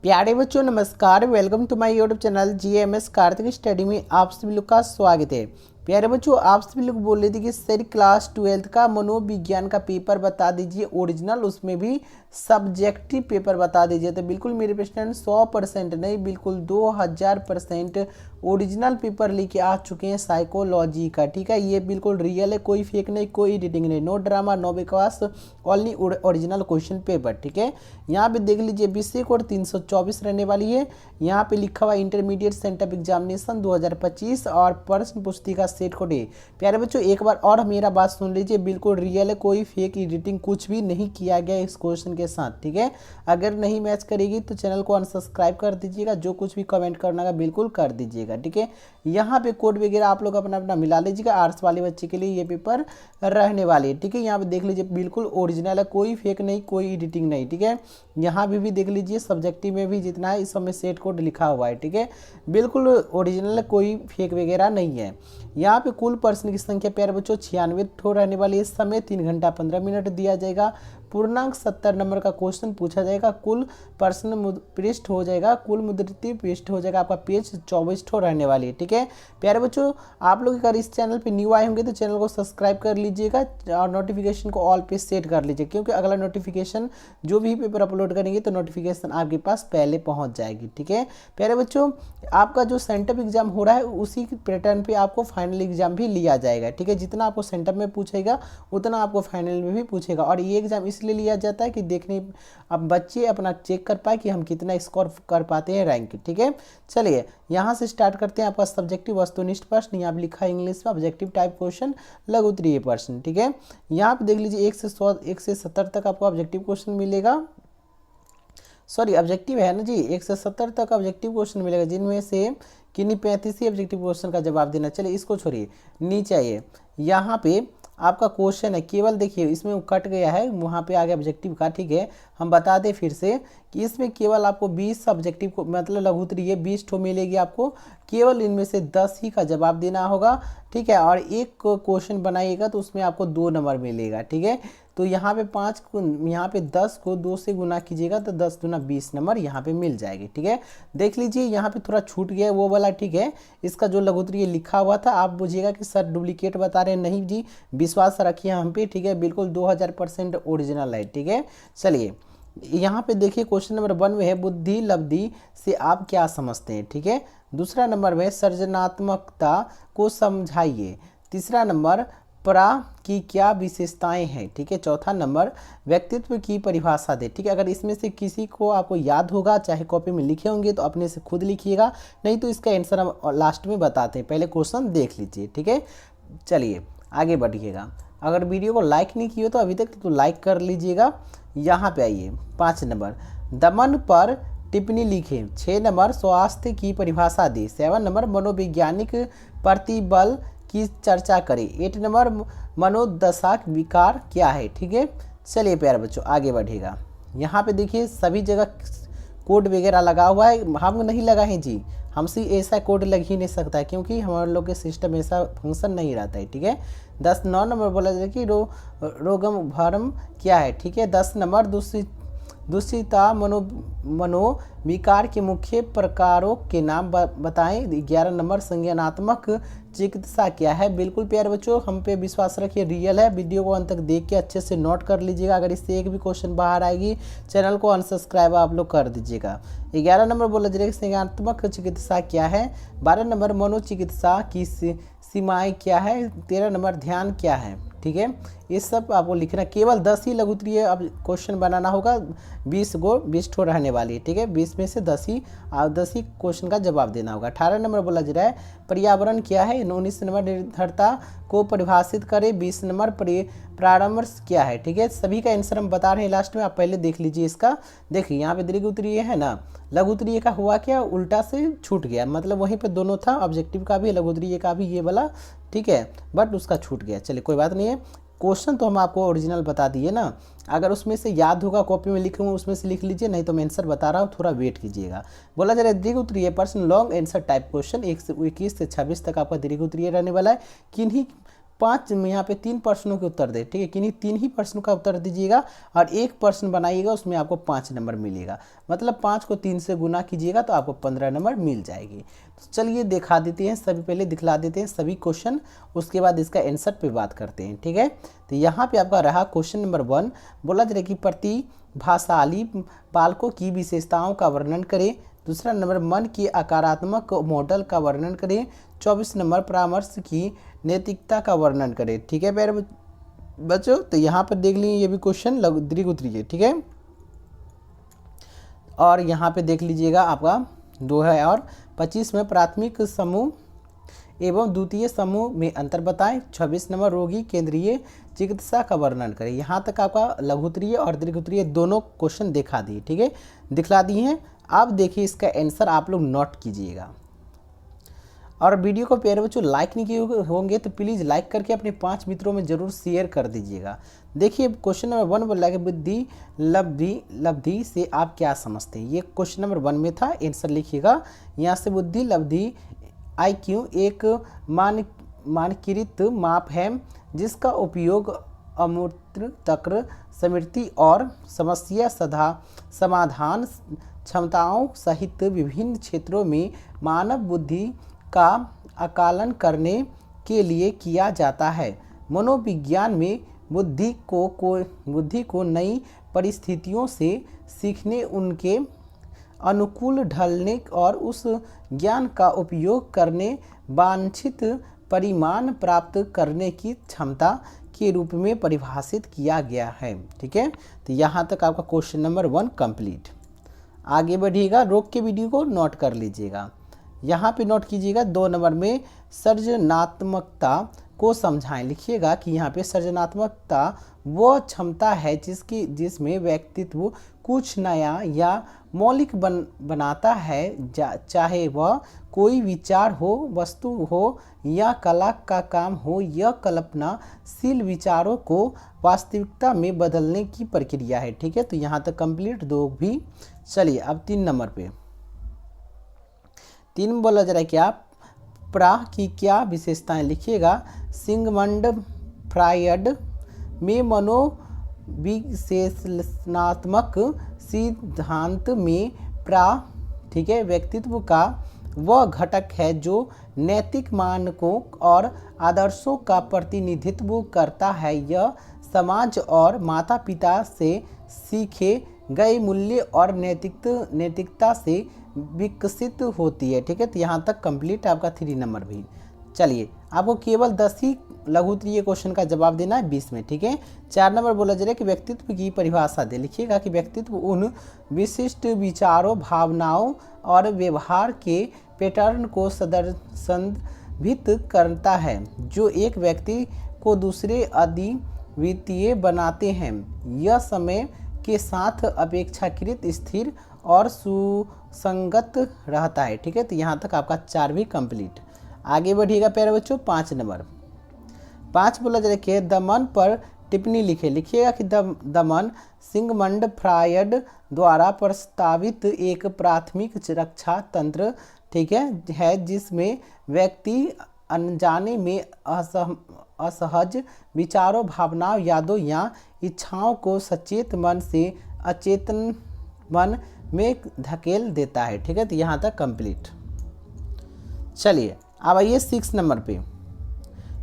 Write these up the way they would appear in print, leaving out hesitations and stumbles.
प्यारे बच्चों नमस्कार। Welcome to my YouTube channel GMS Kartik study में आप सभी लोग का स्वागत है। प्यारे बच्चों आप सभी लोग बोल रहे थे कि सर क्लास 12th का मनोविज्ञान का पेपर बता दीजिए ओरिजिनल, उसमें भी सब्जेक्टिव पेपर बता दीजिए। तो बिल्कुल मेरे स्टूडेंट 100% नहीं, बिल्कुल 2000% ओरिजिनल पेपर लेके आ चुके हैं साइकोलॉजी का। ठीक है, ये बिल्कुल रियल है, कोई फेक नहीं, कोई एडिटिंग नहीं, नो ड्रामा नो बकवास, ओनली ओरिजिनल क्वेश्चन पेपर। ठीक है, यहाँ पे देख लीजिए विषय कोड 324 रहने वाली है। यहाँ पे लिखा हुआ इंटरमीडिएट सेंटर एग्जामिनेशन 2025 और प्रश्न पुस्तिका सेट कोड है। प्यारे बच्चों एक बार और मेरा बात सुन लीजिए, बिल्कुल रियल है, कोई फेक एडिटिंग कुछ भी नहीं किया गया इस क्वेश्चन के साथ। ठीक है, अगर नहीं मैच करेगी तो चैनल को अनसब्सक्राइब कर दीजिएगा, जो कुछ भी कमेंट करना का बिल्कुल कर दीजिएगा। ठीक है, यहाँ पे कोड वगैरह आप लोग अपना अपना मिला लीजिएगा, आर्ट्स वाले बच्चे के लिए ये पेपर रहने वाले है। ठीक है, यहाँ पे देख लीजिए बिल्कुल ओरिजिनल है, कोई फेक नहीं, कोई एडिटिंग नहीं। ठीक है, यहाँ भी देख लीजिए सब्जेक्टिव में भी जितना है इस समय सेट कोड लिखा हुआ है। ठीक है, बिल्कुल ओरिजिनल, कोई फेक वगैरह नहीं है। यहाँ पे कुल प्रश्न की संख्या प्यारे बच्चों 96 ठो रहने वाली है। इस समय 3 घंटा 15 मिनट दिया जाएगा। पूर्णांक 70 नंबर का क्वेश्चन पूछा जाएगा। कुल प्रश्न पृष्ठ हो जाएगा, कुल मुद्रित पृष्ठ हो जाएगा आपका पेज 24 ठो रहने वाली है। ठीक है प्यारे बच्चों, आप लोग अगर इस चैनल पे न्यू आए होंगे तो चैनल को सब्सक्राइब कर लीजिएगा और नोटिफिकेशन को ऑल पे सेट कर लीजिए, क्योंकि अगला नोटिफिकेशन जो भी पेपर अपलोड करेंगे तो नोटिफिकेशन आपके पास पहले पहुंच जाएगी। ठीक है प्यारे बच्चों, आपका जो सेंटर एग्जाम हो रहा है उसी पैटर्न पे आपको फाइनल एग्जाम भी लिया जाएगा। ठीक है, जितना आपको सेंटर में पूछेगा उतना आपको फाइनल में भी पूछेगा, और ये एग्जाम इसलिए लिया जाता है कि देखने अब बच्चे अपना चेक कर पाए कि हम कितना स्कोर कर पाते हैं रैंक। ठीक है, चलिए यहाँ से स्टार्ट करते हैं। आपका सब्जेक्टिव वस्तुनिष्ठ प्रश्न, यहाँ पे लिखा है इंग्लिश में ऑब्जेक्टिव टाइप क्वेश्चन, लघु उत्तरीय प्रश्न। ठीक है, यहाँ पे देख लीजिए 1 से 70 तक आपको ऑब्जेक्टिव क्वेश्चन मिलेगा। सॉरी ऑब्जेक्टिव है ना जी, 1 से 70 तक ऑब्जेक्टिव क्वेश्चन मिलेगा, जिनमें से किन्हीं 35 ही ऑब्जेक्टिव क्वेश्चन का जवाब देना। चलिए इसको छोड़िए, नीचे आइए। यहाँ पे आपका क्वेश्चन है, केवल देखिए इसमें कट गया है, वहाँ पे आ गया ऑब्जेक्टिव का। ठीक है, हम बता दें फिर से कि इसमें केवल आपको 20 ऑब्जेक्टिव को मतलब लघु उत्तरीय 20 ठो मिलेगी आपको, केवल इनमें से 10 ही का जवाब देना होगा। ठीक है, और एक क्वेश्चन बनाइएगा तो उसमें आपको 2 नंबर मिलेगा। ठीक है, तो यहाँ पे 5 को, यहाँ पे 10 को 2 से गुना कीजिएगा तो 10 दूना 20 नंबर यहाँ पे मिल जाएगी। ठीक है, देख लीजिए यहाँ पे थोड़ा छूट गया है वो वाला। ठीक है, इसका जो लघु उत्तरीय लिखा हुआ था आप बुझिएगा कि सर डुप्लीकेट बता रहे हैं, नहीं जी, विश्वास रखिए हम पे। ठीक है, बिल्कुल 2000% ओरिजिनल है। ठीक है, चलिए यहाँ पे देखिए क्वेश्चन नंबर 1 में है बुद्धि लब्धि से आप क्या समझते हैं। ठीक है, दूसरा नंबर में सृजनात्मकता को समझाइए। तीसरा नंबर परा की क्या विशेषताएं हैं। ठीक है, चौथा नंबर व्यक्तित्व की परिभाषा दे। ठीक है, अगर इसमें से किसी को आपको याद होगा, चाहे कॉपी में लिखे होंगे तो अपने से खुद लिखिएगा, नहीं तो इसका आंसर हम लास्ट में बताते हैं, पहले क्वेश्चन देख लीजिए। ठीक है, चलिए आगे बढ़िएगा। अगर वीडियो को लाइक नहीं किए तो अभी तक तो लाइक कर लीजिएगा। यहाँ पे आइए 5 नंबर दमन पर टिप्पणी लिखें। 6 नंबर स्वास्थ्य की परिभाषा दी। 7 नंबर मनोवैज्ञानिक प्रतिबल की चर्चा करें। 8 नंबर मनोदशा विकार क्या है। ठीक है, चलिए प्यारे बच्चों आगे बढ़ेगा। यहाँ पे देखिए सभी जगह कोड वगैरह लगा हुआ है, हम नहीं लगाए हैं जी, हमसे ऐसा कोड लग ही नहीं सकता है क्योंकि हमारे लोग के सिस्टम ऐसा फंक्शन नहीं रहता है। ठीक है, 9 नंबर बोला जाए कि रोगम भरम क्या है। ठीक है, 10 नंबर दूषिता मनोविकार के मुख्य प्रकारों के नाम बताएं। 11 नंबर संज्ञानात्मक चिकित्सा क्या है। बिल्कुल प्यारे बच्चों हम पे विश्वास रखिए, रियल है। वीडियो को अंत तक देख के अच्छे से नोट कर लीजिएगा, अगर इससे एक भी क्वेश्चन बाहर आएगी चैनल को अनसब्सक्राइब आप लोग कर दीजिएगा। 11 नंबर बोला जाएगा संज्ञानात्मक चिकित्सा क्या है। 12 नंबर मनोचिकित्सा की सीमाएँ क्या है। 13 नंबर ध्यान क्या है। ठीक है, ये सब आपको लिखना, केवल 10 ही लघु उत्तरीय अब क्वेश्चन बनाना होगा, 20 ठो रहने वाली है। ठीक है, 20 में से 10 ही क्वेश्चन का जवाब देना होगा। 18 नंबर बोला जा रहा है पर्यावरण क्या है। 19 नंबर निर्भरता को परिभाषित करें। 20 नंबर परामर्श क्या है। ठीक है, सभी का आंसर हम बता रहे हैं लास्ट में, आप पहले देख लीजिए इसका। देखिए यहाँ पे दीर्घ उत्तरीय है ना, लघु उत्तरीय का हुआ क्या, उल्टा से छूट गया, मतलब वहीं पे दोनों था, ऑब्जेक्टिव का भी लघु उत्तरीय का भी ये वाला। ठीक है, बट उसका छूट गया, चलिए कोई बात नहीं है। क्वेश्चन तो हम आपको ओरिजिनल बता दिए ना, अगर उसमें से याद होगा कॉपी में लिखे हुए उसमें से लिख लीजिए, नहीं तो मैं आंसर बता रहा हूँ, थोड़ा वेट कीजिएगा। बोला जा रहा है दीर्घ उत्तरीय प्रश्न लॉन्ग आंसर टाइप क्वेश्चन 21 से 26 तक आपका दीर्घ उत्तरीय रहने वाला है। किन्हीं 5 यहाँ पे 3 प्रश्नों के उत्तर दे, ठीक है, किन्हीं 3 ही प्रश्नों का उत्तर दीजिएगा और एक प्रश्न बनाइएगा, उसमें आपको 5 नंबर मिलेगा। मतलब 5 को 3 से गुना कीजिएगा तो आपको 15 नंबर मिल जाएगी। तो चलिए दिखा देते हैं सभी, पहले दिखला देते हैं सभी क्वेश्चन, उसके बाद इसका आंसर पे बात करते हैं, ठीक है। तो यहाँ पे आपका रहा क्वेश्चन नंबर 1, बोला जा रहा है कि प्रतिभाशाली बालकों की विशेषताओं का वर्णन करें। दूसरा नंबर, मन के आकारात्मक मॉडल का वर्णन करें। 24 नंबर, परामर्श की नैतिकता का वर्णन करें, ठीक है प्यारे बच्चों। तो यहाँ पर देख लीजिए ये भी क्वेश्चन दीर्घ उत्तरीय, ठीक है। और यहाँ पे देख लीजिएगा आपका 2 है और 25 में प्राथमिक समूह एवं द्वितीय समूह में अंतर बताएं। 26 नंबर, रोगी केंद्रीय चिकित्सा का वर्णन करें। यहाँ तक आपका लघु उत्तरीय और दीर्घ उत्तरीय दोनों क्वेश्चन दिखा दिए, ठीक है, दिखला दिए हैं। अब देखिए इसका आंसर आप लोग नोट कीजिएगा। और वीडियो को प्यारे बच्चों लाइक नहीं किए होंगे तो प्लीज़ लाइक करके अपने 5 मित्रों में जरूर शेयर कर दीजिएगा। देखिए क्वेश्चन नंबर 1 बोला कि बुद्धि लब्धि से आप क्या समझते हैं। ये क्वेश्चन नंबर 1 में था, आंसर लिखिएगा। यहाँ से बुद्धि लब्धि IQ एक मानकीकृत माप है जिसका उपयोग अमूर्त तर्क, स्मृति और समस्या समाधान क्षमताओं सहित विभिन्न क्षेत्रों में मानव बुद्धि का आकलन करने के लिए किया जाता है। मनोविज्ञान में बुद्धि को नई परिस्थितियों से सीखने, उनके अनुकूल ढलने और उस ज्ञान का उपयोग करने, वांछित परिणाम प्राप्त करने की क्षमता के रूप में परिभाषित किया गया है, ठीक है। तो यहाँ तक आपका क्वेश्चन नंबर 1 कंप्लीट। आगे बढ़िएगा, रोक के वीडियो को नोट कर लीजिएगा। यहाँ पे नोट कीजिएगा 2 नंबर में सृजनात्मकता को समझाएं। लिखिएगा कि यहाँ पे सृजनात्मकता वो क्षमता है जिसमें व्यक्तित्व कुछ नया या मौलिक बनाता है, चाहे वह कोई विचार हो, वस्तु हो या कला का काम हो। यह कल्पनाशील विचारों को वास्तविकता में बदलने की प्रक्रिया है, ठीक है। तो यहाँ तक कंप्लीट 2 भी। चलिए अब 3 नंबर पे 3 बोला जा रहा है क्या, प्राह की क्या विशेषताएं। लिखिएगा सिगमंड फ्रायड में मनोविश्लेषणात्मक सिद्धांत में प्राह, ठीक है, व्यक्तित्व का वह घटक है जो नैतिक मानकों और आदर्शों का प्रतिनिधित्व करता है। यह समाज और माता पिता से सीखे गए मूल्य और नैतिकता से विकसित होती है, ठीक है। तो यहाँ तक कंप्लीट आपका 3 नंबर भी। चलिए आपको केवल 10 ही लघु उत्तरीय क्वेश्चन का जवाब देना है 20 में, ठीक है। 4 नंबर बोला जा रहा है कि व्यक्तित्व की परिभाषा दे। लिखिएगा कि व्यक्तित्व उन विशिष्ट विचारों, भावनाओं और व्यवहार के पैटर्न को संदर्भित करता है जो एक व्यक्ति को दूसरे अद्वितीय बनाते हैं। यह समय के साथ अपेक्षाकृत स्थिर और सुसंगत रहता है, ठीक है। तो यहाँ तक आपका 4 भी कंप्लीट। आगे बढ़िएगा प्यारे बच्चों, 5 नंबर 5 बोला जा रहा है दमन पर टिप्पणी लिखे। लिखिएगा कि दमन सिगमंड फ्रायड द्वारा प्रस्तावित एक प्राथमिक रक्षा तंत्र, ठीक है जिसमें व्यक्ति अनजाने में असहज विचारों, भावनाओं, यादों या इच्छाओं को सचेत मन से अचेतन मन में धकेल देता है, ठीक है। तो यहाँ तक कंप्लीट। चलिए अब आइए 6 नंबर पे।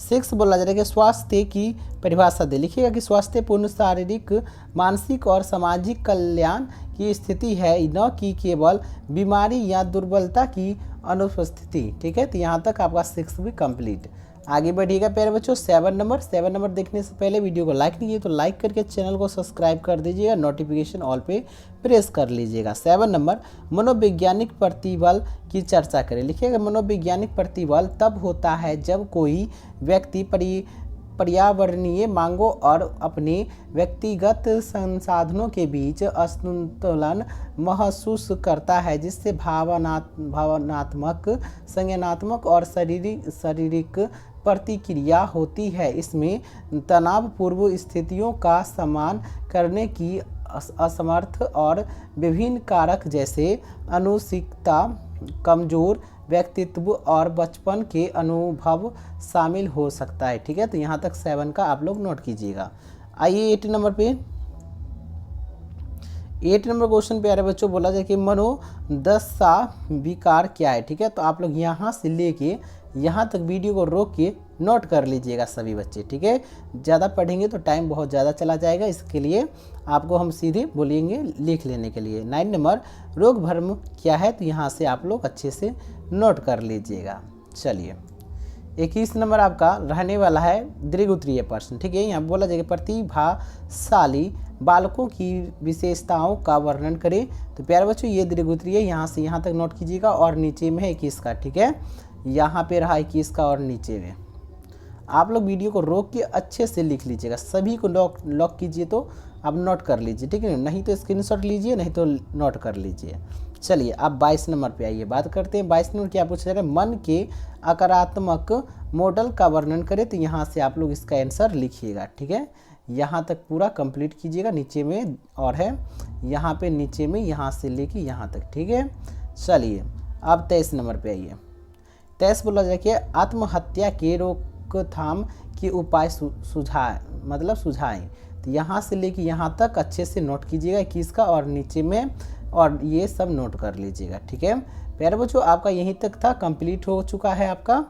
6 बोला जा रहा है कि स्वास्थ्य की परिभाषा दे। लिखिएगा कि स्वास्थ्य पूर्ण शारीरिक, मानसिक और सामाजिक कल्याण की स्थिति है, न कि केवल बीमारी या दुर्बलता की अनुपस्थिति, ठीक है। तो यहाँ तक आपका 6 भी कंप्लीट। आगे बढ़िएगा प्यारे बच्चों, 7 नंबर देखने से पहले वीडियो को लाइक नहीं किए तो लाइक करके चैनल को सब्सक्राइब कर दीजिएगा, नोटिफिकेशन ऑल पे प्रेस कर लीजिएगा। 7 नंबर मनोवैज्ञानिक प्रतिबल की चर्चा करें। लिखिएगा मनोवैज्ञानिक प्रतिबल तब होता है जब कोई व्यक्ति पर्यावरणीय मांगों और अपने व्यक्तिगत संसाधनों के बीच असंतुलन महसूस करता है, जिससे भावनात्मक, संज्ञानात्मक और शारीरिक प्रतिक्रिया होती है। इसमें तनावपूर्ण स्थितियों का सामना करने की असमर्थ और विभिन्न कारक जैसे अनुसिकता, कमजोर व्यक्तित्व और बचपन के अनुभव शामिल हो सकता है। ठीक है, तो यहाँ तक 7 का आप लोग नोट कीजिएगा। आइए 8 नंबर पे, 8 नंबर क्वेश्चन प्यारे बच्चों बोला जाए कि मनोदशा विकार क्या है। ठीक है, तो आप लोग यहाँ से लेके यहाँ तक वीडियो को रोक के नोट कर लीजिएगा सभी बच्चे। ठीक है, ज़्यादा पढ़ेंगे तो टाइम बहुत ज़्यादा चला जाएगा, इसके लिए आपको हम सीधे बोलेंगे लिख लेने के लिए। 9 नंबर रोग भ्रम क्या है, तो यहाँ से आप लोग अच्छे से नोट कर लीजिएगा। चलिए 21 नंबर आपका रहने वाला है दीर्घ उत्तरीय प्रश्न। ठीक है, यहाँ बोला जाएगा प्रतिभाशाली बालकों की विशेषताओं का वर्णन करें। तो प्यारे बच्चों ये दीर्घ उत्तरीय यहाँ से यहाँ तक नोट कीजिएगा, और नीचे में है 21 का। ठीक है, यहाँ पे रहा 21 का, और नीचे में आप लोग वीडियो को रोक के अच्छे से लिख लीजिएगा, सभी को लॉक कीजिए तो आप नोट कर लीजिए। ठीक है, नहीं तो स्क्रीनशॉट लीजिए, नहीं तो नोट कर लीजिए। चलिए अब 22 नंबर पे आइए, बात करते हैं 22 नंबर क्या पूछा जा रहा है, मन के आकारात्मक मॉडल का वर्णन करें। तो यहाँ से आप लोग इसका आंसर लिखिएगा। ठीक है, यहाँ तक पूरा कंप्लीट कीजिएगा, नीचे में और है यहाँ पे नीचे में, यहाँ से लेके यहाँ तक। ठीक है, चलिए अब 23 नंबर पे आइए। 23 बोला जाए कि आत्महत्या के रोकथाम के उपाय सुझाएं। तो यहाँ से लेके यहाँ तक अच्छे से नोट कीजिएगा 21 का, और नीचे में और ये सब नोट कर लीजिएगा। ठीक है प्यारे बच्चों, आपका यहीं तक था, कंप्लीट हो चुका है आपका।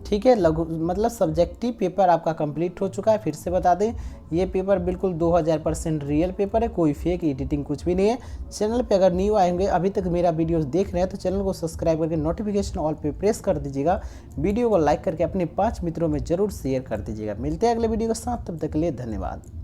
ठीक है, लघु मतलब सब्जेक्टिव पेपर आपका कंप्लीट हो चुका है। फिर से बता दें ये पेपर बिल्कुल 2000% रियल पेपर है, कोई फेक एडिटिंग कुछ भी नहीं है। चैनल पे अगर न्यू आएंगे, अभी तक मेरा वीडियोस देख रहे हैं, तो चैनल को सब्सक्राइब करके नोटिफिकेशन ऑल पे प्रेस कर दीजिएगा। वीडियो को लाइक करके अपने 5 मित्रों में जरूर शेयर कर दीजिएगा। मिलते हैं अगले वीडियो के साथ, तब तक के लिए धन्यवाद।